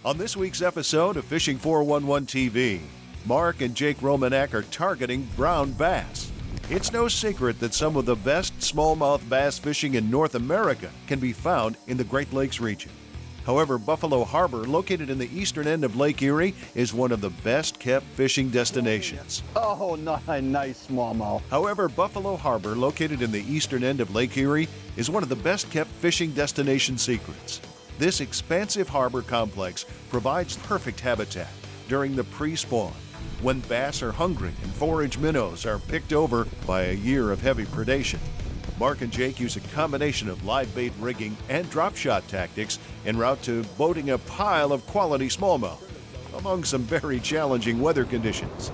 On this week's episode of Fishing 411 TV, Mark and Jake Romanek are targeting brown bass. It's no secret that some of the best smallmouth bass fishing in North America can be found in the Great Lakes region. However, Buffalo Harbor, located in the eastern end of Lake Erie, is one of the best kept fishing destinations. Oh, nice smallmouth. However, Buffalo Harbor, located in the eastern end of Lake Erie, is one of the best kept fishing destination secrets. This expansive harbor complex provides perfect habitat during the pre-spawn, when bass are hungry and forage minnows are picked over by a year of heavy predation. Mark and Jake use a combination of live bait rigging and drop shot tactics en route to boating a pile of quality smallmouth among some very challenging weather conditions.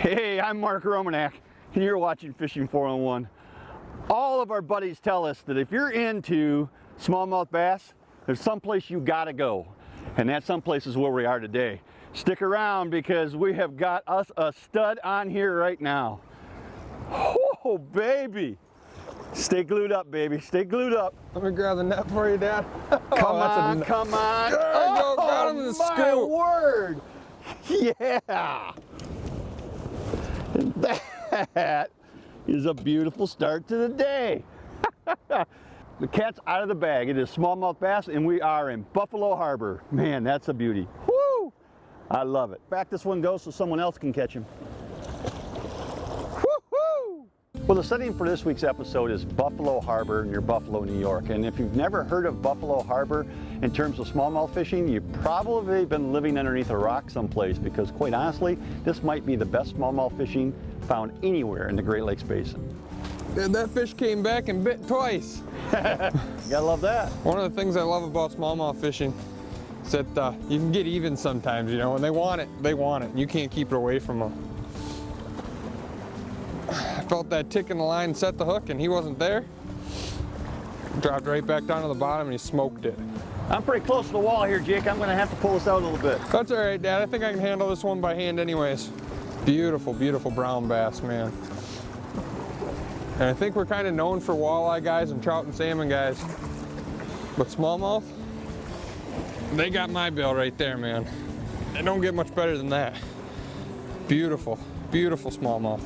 Hey, I'm Mark Romanek, and you're watching Fishing 411. All of our buddies tell us that if you're into smallmouth bass, there's someplace you gotta go, and that someplace is where we are today. Stick around because we have got us a stud on here right now. Oh, baby! Stay glued up, baby. Stay glued up. Let me grab the net for you, Dad. Come on, come on. There we go. Got him in the my scoop. word! Yeah! That is a beautiful start to the day. The cat's out of the bag. It is smallmouth bass, and we are in Buffalo Harbor. Man, that's a beauty. Woo! I love it. Back this one goes so someone else can catch him. Woo-hoo! Well, the setting for this week's episode is Buffalo Harbor near Buffalo, New York. And if you've never heard of Buffalo Harbor in terms of smallmouth fishing, you've probably been living underneath a rock someplace, because quite honestly, this might be the best smallmouth fishing found anywhere in the Great Lakes Basin. Dude, that fish came back and bit twice. You gotta love that. One of the things I love about smallmouth fishing is that you can get even sometimes, you know. When they want it, they want it. You can't keep it away from them. I felt that tick in the line, set the hook, and he wasn't there. Dropped right back down to the bottom and he smoked it. I'm pretty close to the wall here, Jake. I'm gonna have to pull this out a little bit. That's all right, Dad. I think I can handle this one by hand anyways. Beautiful, beautiful brown bass, man. And I think we're kind of known for walleye guys and trout and salmon guys. But smallmouth, they got my bill right there, man. They don't get much better than that. Beautiful, beautiful smallmouth.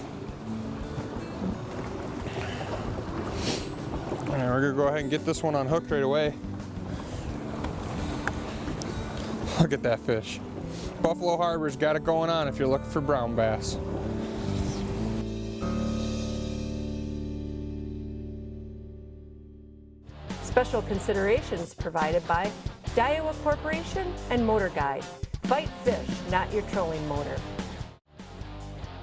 All right, we're gonna go ahead and get this one unhooked right away. Look at that fish. Buffalo Harbor's got it going on if you're looking for brown bass. Special considerations provided by Daiwa Corporation, and Motor Guide. Fight fish, not your trolling motor.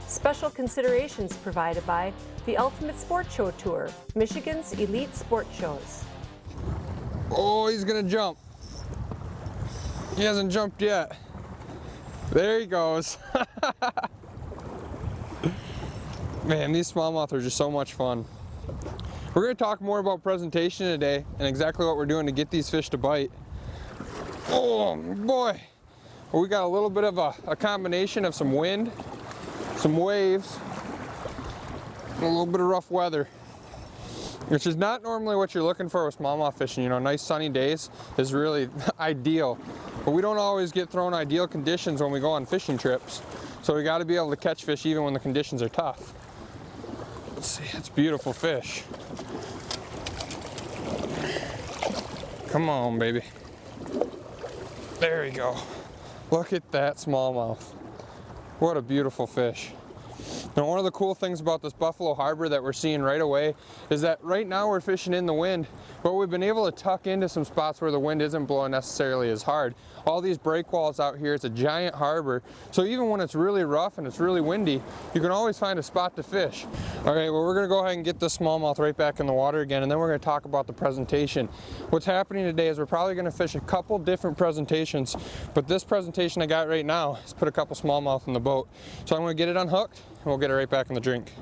Special considerations provided by the Ultimate Sport Show Tour, Michigan's elite sport shows. Oh, he's gonna jump. He hasn't jumped yet. There he goes. Man, these smallmouth are just so much fun. We're going to talk more about presentation today and exactly what we're doing to get these fish to bite. Oh boy, well, we got a little bit of a combination of some wind, some waves, and a little bit of rough weather, which is not normally what you're looking for with smallmouth fishing. You know, nice sunny days is really ideal, but we don't always get thrown ideal conditions when we go on fishing trips. So we got to be able to catch fish even when the conditions are tough. Let's see, it's beautiful fish. Come on, baby. There you go. Look at that smallmouth. What a beautiful fish. Now, one of the cool things about this Buffalo Harbor that we're seeing right away is that right now we're fishing in the wind, but we've been able to tuck into some spots where the wind isn't blowing necessarily as hard. All these breakwalls out here, it's a giant harbor, so even when it's really rough and it's really windy, you can always find a spot to fish. All right, well, we're gonna go ahead and get this smallmouth right back in the water again, and then we're gonna talk about the presentation. What's happening today is we're probably gonna fish a couple different presentations, but this presentation I got right now is put a couple smallmouth in the boat. So I'm gonna get it unhooked, and we'll get it right back in the drink.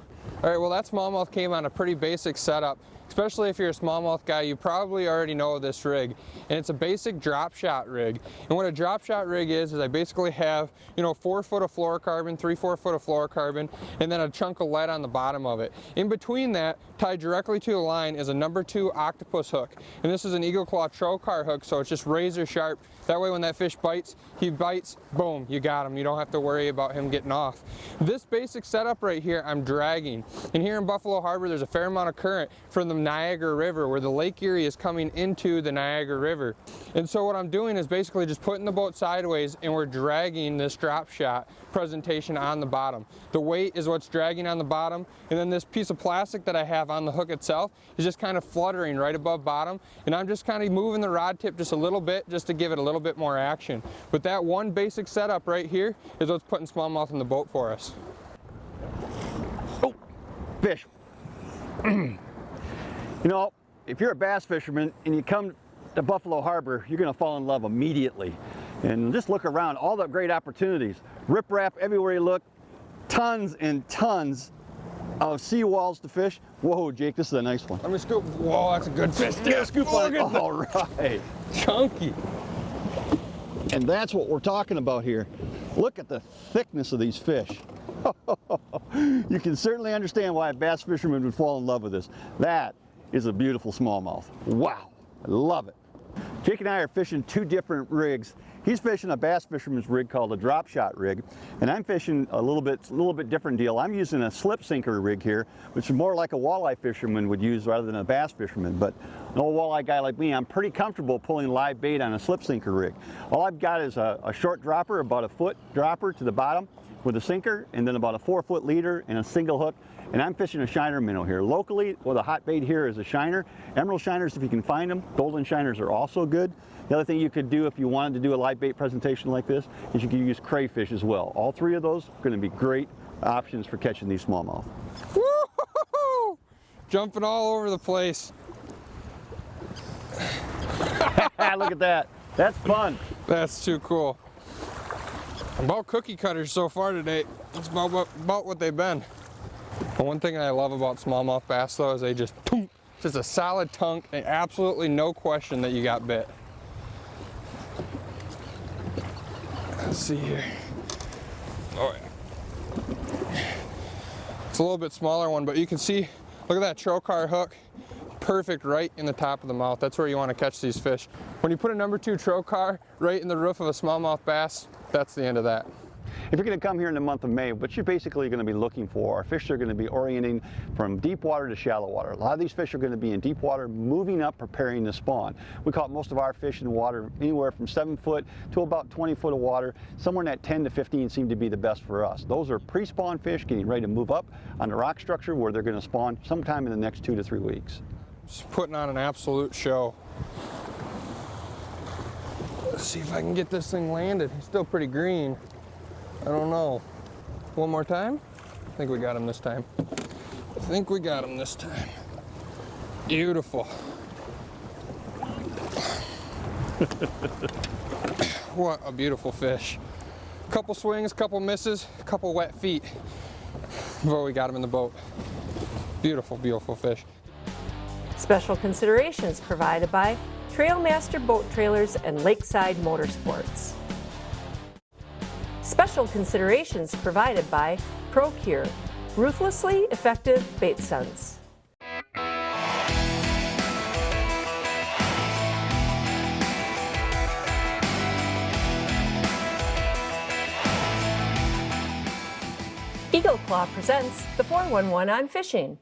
All right, well, that smallmouth came on a pretty basic setup. Especially if you're a smallmouth guy, you probably already know this rig, and it's a basic drop shot rig. And what a drop shot rig is I basically have, 4 foot of fluorocarbon, 3/4 foot of fluorocarbon, and then a chunk of lead on the bottom of it. In between that, tied directly to the line, is a number 2 octopus hook. And this is an Eagle Claw trocar hook, so it's just razor sharp. That way when that fish bites, he bites, boom, you got him. You don't have to worry about him getting off. This basic setup right here, I'm dragging. And here in Buffalo Harbor, there's a fair amount of current from the Niagara River, where the Lake Erie is coming into the Niagara River. And so what I'm doing is basically just putting the boat sideways, and we're dragging this drop shot presentation on the bottom. The weight is what's dragging on the bottom, and then this piece of plastic that I have on the hook itself is just kind of fluttering right above bottom, and I'm just kind of moving the rod tip just a little bit just to give it a little bit more action. But that one basic setup right here is what's putting smallmouth in the boat for us. Oh, fish. If you're a bass fisherman and you come to Buffalo Harbor, you're going to fall in love immediately. And just look around, all the great opportunities. Riprap everywhere you look, tons and tons of seawalls to fish. Whoa, Jake, this is a nice one. Let me scoop. Whoa, that's a good fish. Yeah, scoop on it. All right. Chunky. And that's what we're talking about here. Look at the thickness of these fish. You can certainly understand why a bass fisherman would fall in love with this. That is a beautiful smallmouth. Wow, I love it. Jake and I are fishing 2 different rigs. He's fishing a bass fisherman's rig called a drop shot rig, and I'm fishing a little bit different deal. I'm using a slip sinker rig here, which is more like a walleye fisherman would use rather than a bass fisherman. But an old walleye guy like me, I'm pretty comfortable pulling live bait on a slip sinker rig. All I've got is a short dropper, about a foot dropper to the bottom with a sinker, and then about a 4-foot leader and a single hook. And I'm fishing a shiner minnow here. Locally, well, the hot bait here is a shiner. Emerald shiners, if you can find them. Golden shiners are also good. The other thing you could do if you wanted to do a live bait presentation like this is you could use crayfish as well. All 3 of those are going to be great options for catching these smallmouth. Woo-hoo-hoo-hoo! Jumping all over the place. Look at that. That's fun. That's too cool. About cookie cutters so far today. That's about what they've been. But one thing I love about smallmouth bass though is they just a solid tunk and absolutely no question that you got bit. Let's see here. Oh yeah. It's a little bit smaller one, but you can see, look at that trocar hook. Perfect right in the top of the mouth. That's where you want to catch these fish. When you put a number 2 trocar right in the roof of a smallmouth bass, that's the end of that. If you're going to come here in the month of May, what you're basically going to be looking for are fish that are going to be orienting from deep water to shallow water. A lot of these fish are going to be in deep water, moving up, preparing to spawn. We caught most of our fish in water anywhere from 7 foot to about 20 foot of water. Somewhere in that 10 to 15 seem to be the best for us. Those are pre-spawn fish getting ready to move up on the rock structure where they're going to spawn sometime in the next 2 to 3 weeks. Just putting on an absolute show. see if I can get this thing landed. He's still pretty green. I don't know. One more time? I think we got him this time. I think we got him this time. Beautiful. What a beautiful fish. Couple swings, couple misses, couple wet feet before we got him in the boat. Beautiful, beautiful fish. Special considerations provided by Trailmaster Boat Trailers and Lakeside Motorsports. Special considerations provided by ProCure, ruthlessly effective bait stunts. Eagle Claw presents the 411 on fishing.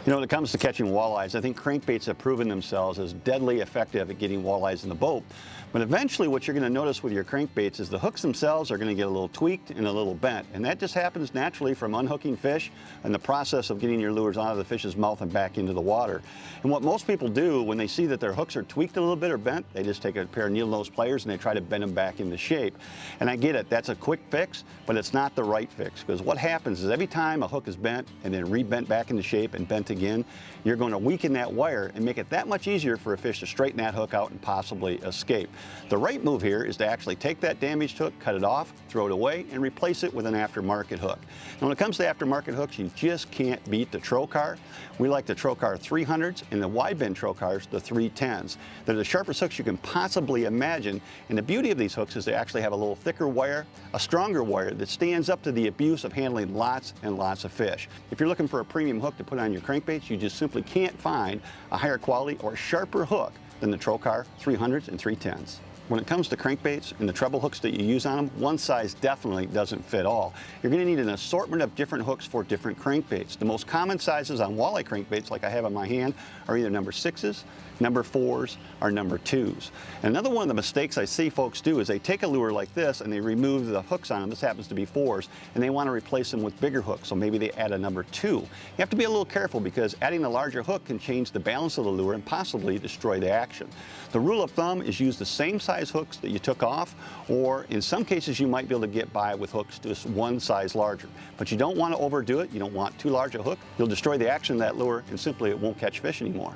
You know, when it comes to catching walleyes, I think crankbaits have proven themselves as deadly effective at getting walleyes in the boat. But eventually what you're going to notice with your crankbaits is the hooks themselves are going to get a little tweaked and a little bent. And that just happens naturally from unhooking fish and the process of getting your lures out of the fish's mouth and back into the water. And what most people do when they see that their hooks are tweaked a little bit or bent, they just take a pair of needle nose pliers and they try to bend them back into shape. And I get it, that's a quick fix, but it's not the right fix. Because what happens is every time a hook is bent and then re-bent back into shape and bent again, you're going to weaken that wire and make it that much easier for a fish to straighten that hook out and possibly escape. The right move here is to actually take that damaged hook, cut it off, throw it away, and replace it with an aftermarket hook. And when it comes to aftermarket hooks, you just can't beat the Trocar. We like the Trocar 300s and the wide bend Trocars, the 310s. They're the sharpest hooks you can possibly imagine, and the beauty of these hooks is they actually have a little thicker wire, a stronger wire that stands up to the abuse of handling lots and lots of fish. If you're looking for a premium hook to put on your crankbaits, you just simply can't find a higher quality or sharper hook than the Trocar 300s and 310s. When it comes to crankbaits and the treble hooks that you use on them, one size definitely doesn't fit all. You're going to need an assortment of different hooks for different crankbaits. The most common sizes on walleye crankbaits, like I have in my hand, are either number 6s, number 4s, or number 2s. And another one of the mistakes I see folks do is they take a lure like this and they remove the hooks on them. This happens to be 4s, and they want to replace them with bigger hooks, so maybe they add a number 2. You have to be a little careful because adding a larger hook can change the balance of the lure and possibly destroy the action. The rule of thumb is use the same size hooks that you took off, or in some cases you might be able to get by with hooks just one size larger. But you don't want to overdo it. You don't want too large a hook. You'll destroy the action of that lure and simply it won't catch fish anymore.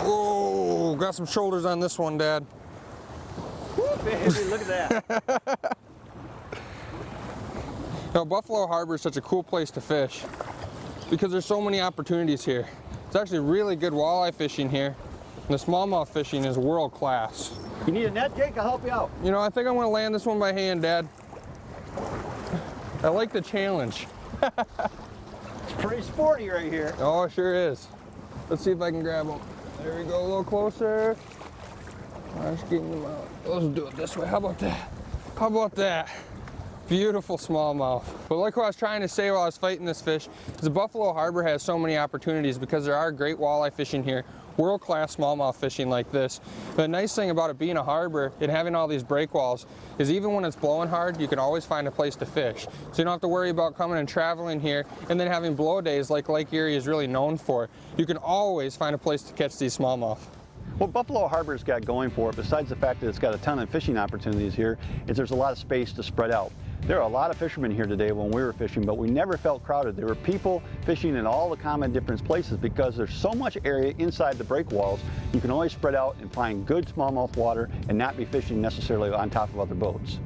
Oh, got some shoulders on this one, Dad. Woo, baby, look at that. Now, Buffalo Harbor is such a cool place to fish because there's so many opportunities here. It's actually really good walleye fishing here, and the smallmouth fishing is world class. You need a net, Jake? I'll help you out. You know, I think I'm going to land this one by hand, Dad. I like the challenge. It's pretty sporty right here. Oh, it sure is. Let's see if I can grab them. There we go, a little closer. Let's get them out. Let's do it this way. How about that? How about that? Beautiful smallmouth. But like what I was trying to say while I was fighting this fish, is the Buffalo Harbor has so many opportunities because there are great walleye fishing here, world-class smallmouth fishing like this. But the nice thing about it being a harbor and having all these breakwalls is even when it's blowing hard, you can always find a place to fish. So you don't have to worry about coming and traveling here and then having blow days like Lake Erie is really known for. You can always find a place to catch these smallmouth. What Buffalo Harbor's got going for it, besides the fact that it's got a ton of fishing opportunities here, is there's a lot of space to spread out. There are a lot of fishermen here today when we were fishing, but we never felt crowded. There were people fishing in all the common different places because there's so much area inside the breakwalls. You can always spread out and find good smallmouth water and not be fishing necessarily on top of other boats.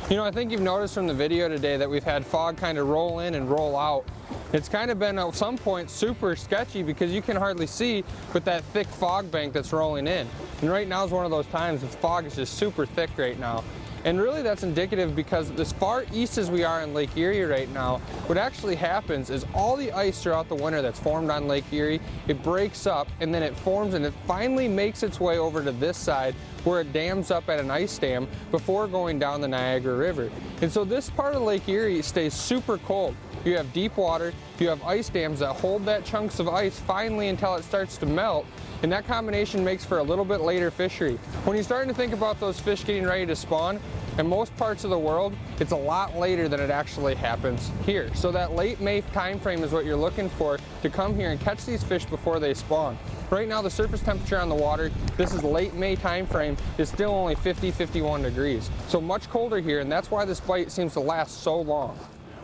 You know, I think you've noticed from the video today that we've had fog kind of roll in and roll out. It's kind of been at some point super sketchy because you can hardly see with that thick fog bank that's rolling in. And right now is one of those times the fog is just super thick right now. And really that's indicative because as far east as we are in Lake Erie right now, what actually happens is all the ice throughout the winter that's formed on Lake Erie, it breaks up and then it forms and it finally makes its way over to this side where it dams up at an ice dam before going down the Niagara River. And so this part of Lake Erie stays super cold. You have deep water, you have ice dams that hold that chunks of ice finally until it starts to melt, and that combination makes for a little bit later fishery. When you're starting to think about those fish getting ready to spawn, in most parts of the world, it's a lot later than it actually happens here. So that late May time frame is what you're looking for to come here and catch these fish before they spawn. Right now the surface temperature on the water, this is late May time frame, is still only 50-51 degrees. So much colder here, and that's why this bite seems to last so long.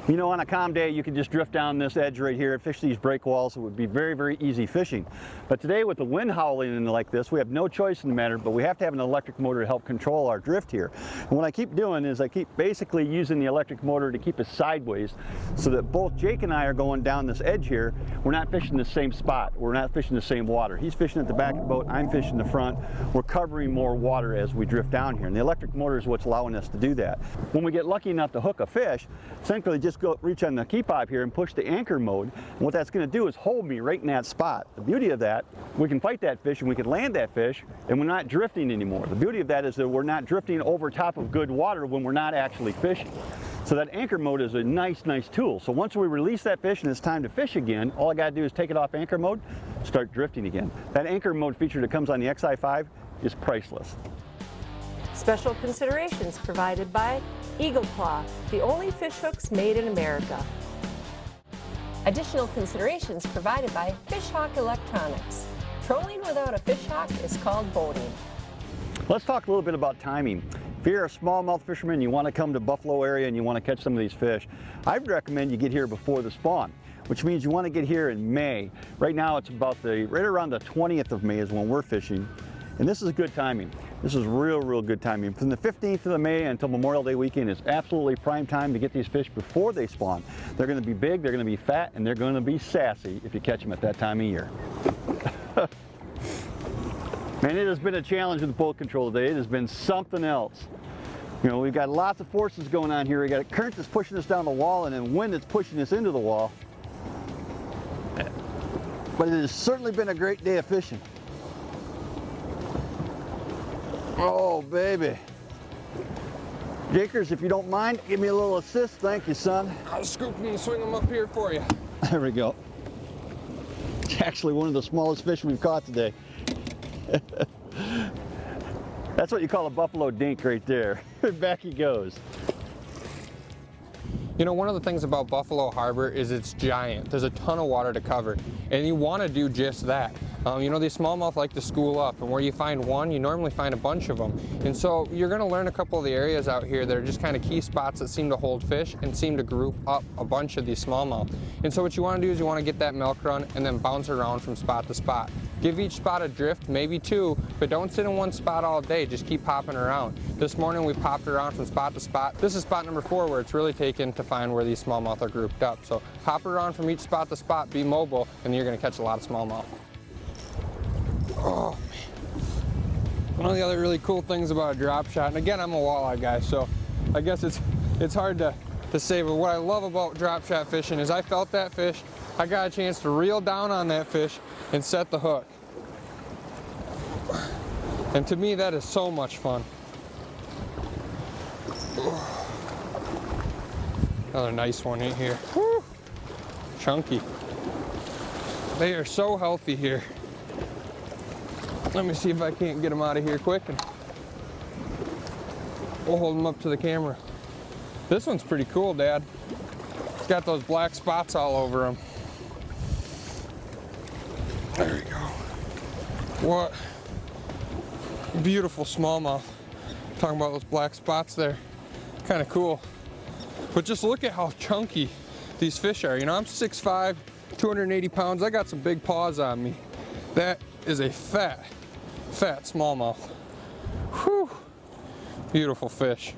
You know, on a calm day, you can just drift down this edge right here and fish these break walls. It would be very, very easy fishing. But today, with the wind howling in like this, we have no choice in the matter, but we have to have an electric motor to help control our drift here. And what I keep doing is I keep basically using the electric motor to keep us sideways so that both Jake and I are going down this edge here. We're not fishing the same spot. We're not fishing the same water. He's fishing at the back of the boat. I'm fishing the front. We're covering more water as we drift down here. And the electric motor is what's allowing us to do that. When we get lucky enough to hook a fish, essentially just reach on the key fob here and push the anchor mode. And what that's going to do is hold me right in that spot. The beauty of that, we can fight that fish and we can land that fish, and we're not drifting anymore. The beauty of that is that we're not drifting over top of good water when we're not actually fishing. So that anchor mode is a nice tool. So once we release that fish and it's time to fish again, all I got to do is take it off anchor mode, start drifting again. That anchor mode feature that comes on the XI5 is priceless. Special considerations provided by Eagle Claw, the only fish hooks made in America. Additional considerations provided by Fishhawk Electronics. Trolling without a fishhawk is called boating. Let's talk a little bit about timing. If you're a smallmouth fisherman, you want to come to Buffalo area and you want to catch some of these fish, I'd recommend you get here before the spawn, which means you want to get here in May. Right now it's about right around the 20th of May is when we're fishing, and this is good timing. This is real good timing. From the 15th of May until Memorial Day weekend is absolutely prime time to get these fish before they spawn. They're going to be big, they're going to be fat, and they're going to be sassy if you catch them at that time of year. Man, it has been a challenge with boat control today. It has been something else. You know, we've got lots of forces going on here. We got a current that's pushing us down the wall and then wind that's pushing us into the wall. But it has certainly been a great day of fishing. Oh, baby. Jakers, if you don't mind, give me a little assist. Thank you, son. I'll scoop them and swing them up here for you. There we go. It's actually one of the smallest fish we've caught today. That's what you call a buffalo dink right there. Back he goes. You know, one of the things about Buffalo Harbor is it's giant. There's a ton of water to cover, and you want to do just that. You know, these smallmouth like to school up, and where you find one, you normally find a bunch of them. And so you're going to learn a couple of the areas out here that are just kind of key spots that seem to hold fish and seem to group up a bunch of these smallmouth. And so what you want to do is you want to get that milk run and then bounce around from spot to spot. Give each spot a drift, maybe two, but don't sit in one spot all day, just keep popping around. This morning we popped around from spot to spot. This is spot number 4 where it's really taken to find where these smallmouth are grouped up. So hop around from each spot to spot, be mobile, and you're going to catch a lot of smallmouth. Oh man. One of the other really cool things about a drop shot, and again I'm a walleye guy, so I guess it's hard to say, but what I love about drop shot fishing is I felt that fish, I got a chance to reel down on that fish and set the hook. And to me that is so much fun. Another nice one in here. Woo! Chunky. They are so healthy here. Let me see if I can't get them out of here quick, and we'll hold them up to the camera. This one's pretty cool, Dad. It's got those black spots all over him. There we go. What beautiful smallmouth. Talking about those black spots there. Kind of cool. But just look at how chunky these fish are. You know, I'm 6'5", 280 pounds. I got some big paws on me. That is a fat smallmouth. Whew. Beautiful fish.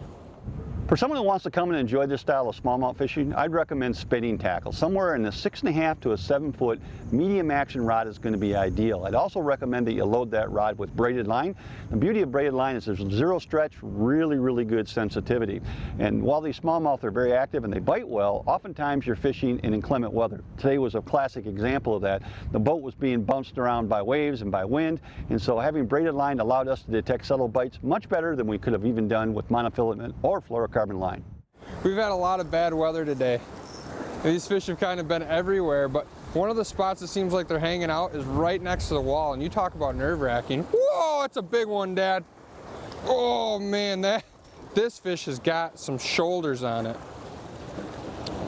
For someone who wants to come and enjoy this style of smallmouth fishing, I'd recommend spinning tackle. Somewhere in the 6.5 to a 7 foot medium action rod is going to be ideal. I'd also recommend that you load that rod with braided line. The beauty of braided line is there's zero stretch, really good sensitivity. And while these smallmouth are very active and they bite well, oftentimes you're fishing in inclement weather. Today was a classic example of that. The boat was being bounced around by waves and by wind, and so having braided line allowed us to detect subtle bites much better than we could have even done with monofilament or fluorocarbon line. We've had a lot of bad weather today. These fish have kind of been everywhere, but one of the spots that seems like they're hanging out is right next to the wall, and you talk about nerve-wracking. Whoa, that's a big one, Dad. Oh man, this fish has got some shoulders on it.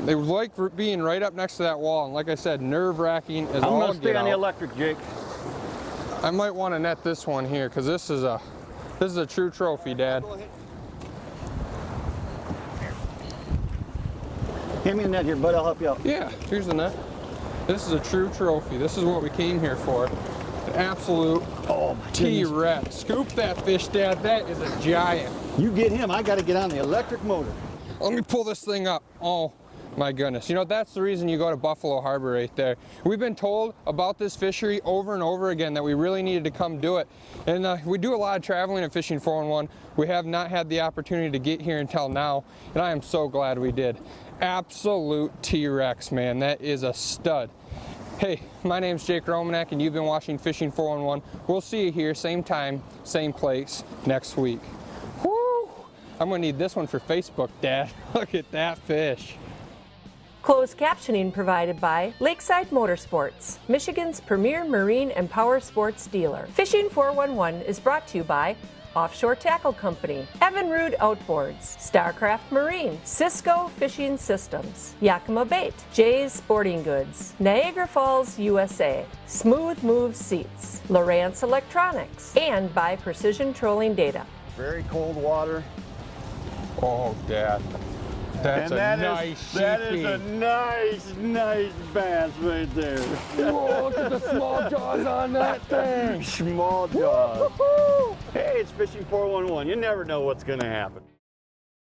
They like being right up next to that wall, and like I said, nerve-wracking is all get out. I'm gonna stay on the electric, Jake. I might want to net this one here, because this is a true trophy, Dad. Hand me a net here, bud, I'll help you out. Yeah, here's the net. This is a true trophy. This is what we came here for. An absolute T-Rex. Scoop that fish, Dad. That is a giant. You get him, I gotta get on the electric motor. Let me pull this thing up. Oh my goodness. You know, that's the reason you go to Buffalo Harbor right there. We've been told about this fishery over and over again that we really needed to come do it. And we do a lot of traveling at Fishing 411. We have not had the opportunity to get here until now, and I am so glad we did. Absolute T-Rex, man. That is a stud. Hey, my name's Jake Romanek, and you've been watching Fishing 411. We'll see you here, same time, same place, next week. Woo! I'm gonna need this one for Facebook, Dad. Look at that fish. Closed captioning provided by Lakeside Motorsports, Michigan's premier marine and power sports dealer. Fishing 411 is brought to you by Offshore Tackle Company, Evinrude Outboards, Starcraft Marine, Cisco Fishing Systems, Yakima Bait, Jay's Sporting Goods, Niagara Falls, USA, Smooth Move Seats, Lowrance Electronics, and by Precision Trolling Data. Very cold water. Oh, Dad. That's And a nice that is a sheepy. nice bass right there. Whoa, look at the small jaws on that thing. Small jaws. Hey, it's Fishing 411. You never know what's gonna happen.